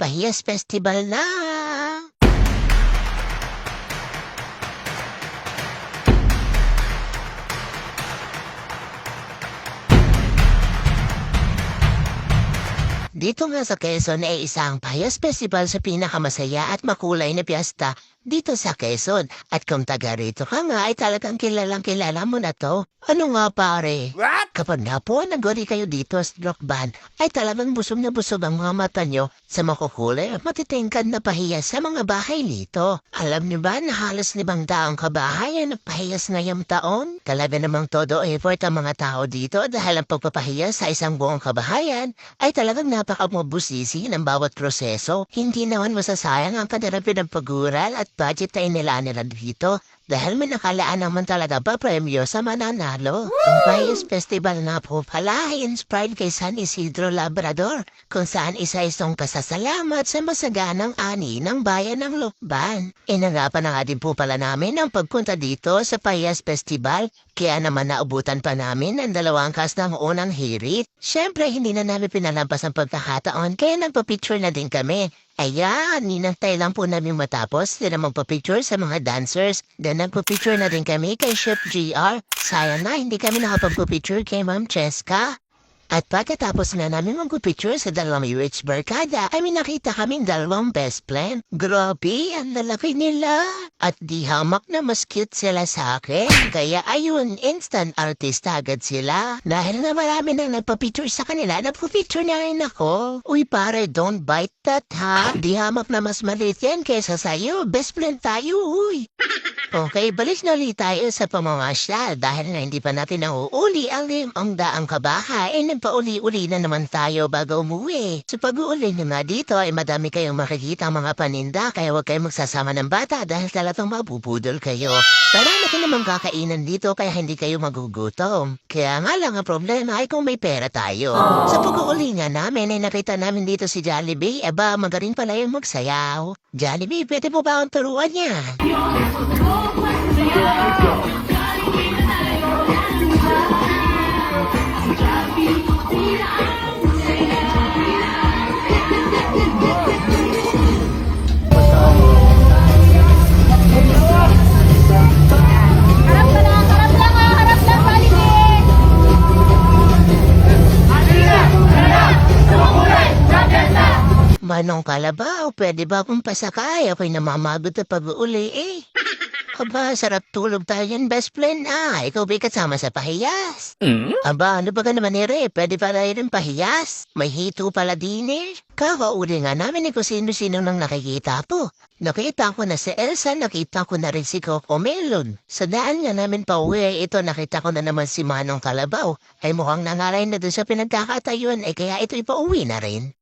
Pahiyas Festival na! Dito nga sa Quezon ay isang Pahiyas Festival sa pinakamasaya at makulay na piyesta dito sa Quezon. At kung taga rito ka nga ay talagang kilalang kilala mo na to. Ano nga pare? What? Kapag nga po nagori kayo dito sa Lokban, ay talagang busog na busog ang mga mata nyo sa makukulay at matitingkad na pahiyas sa mga bahay dito. Alam niyo ba na halos 500 kabahay ang nagpahiyas ngayong taon? Talaga namang todo effort ang mga tao dito dahil ang pagpapahiyas sa isang buong kabahayan ay talagang napakamabusisi ng bawat proseso. Hindi naman masasayang ang kanilang pinagpagural at budget na inila dito. Dahil may nakalaan naman talaga pa premyo sa mananalo. Ang Pahiyas Festival nga po pala ay inspired kay San Isidro Labrador, kung saan isa-isang kasasalamat sa masaganang ani ng bayan ng Lokban. Inagapan na nga din po pala namin ang pagpunta dito sa Pahiyas Festival, kaya naman naubutan pa namin ang 2 kas ng unang hirit. Siyempre hindi na namin pinalampas ang pagkakataon kaya nagpa-picture na din kami. Ayan, ninantay lang po namin matapos na magpa-picture sa mga dancers. Then nagpa-picture na din kami kay Chef GR. Sayang na hindi kami nakapag-picture kay Ma'am Cheska. At pagkatapos na namin mag-picture sa 2 UH barkada, ay may nakita kaming 2 best friend. Grabe, ang lalaki nila. At di hamak na mas cute sila sa akin. Kaya ayun, instant artist agad sila. Dahil na marami nang nagpa-picture sa kanila, nagpa-picture na rin ako. Uy pare, don't bite that ha. Di hamak na mas maliit yan kesa sa'yo. Best friend tayo, uy. Okay, balik na ulit tayo sa pamamasyal dahil na hindi pa natin nauuli ang daang kabahay ay nagpauli-uli na naman tayo bago umuwi. Sa pag-uuli na dito ay madami kayong makikita mga paninda kaya huwag kayong magsasama ng bata dahil talagang mabubudol kayo. Marami ka namang kakainan dito kaya hindi kayo magugutom. Kaya nga lang ang problema ay kung may pera tayo. Sa pag-uuli nga namin ay nakita namin dito si Jollibee, magaling pala yung magsayaw. Jollibee, pwede mo ba akong turuan yan? Manong Kalabaw, pwede ba akong pasakay? Ako'y namamagod na pag-uuli eh. Aba, sarap tulog tayo yan, best friend. Ikaw ba'y kasama sa pahiyas? Aba, ano ba ka naman pwede pa rin pahiyas? May hito pala din eh. Kakauli nga namin kung sino-sino nang nakikita po. Nakita ko na si Elsa, nakita ko na rin si Coco Melon. Sa daan nga namin pa uwi, ito nakita ko na naman si Manong Kalabaw. Ay mukhang nangaray na doon sa pinagkakatayuan, kaya ito'y pauwi na rin.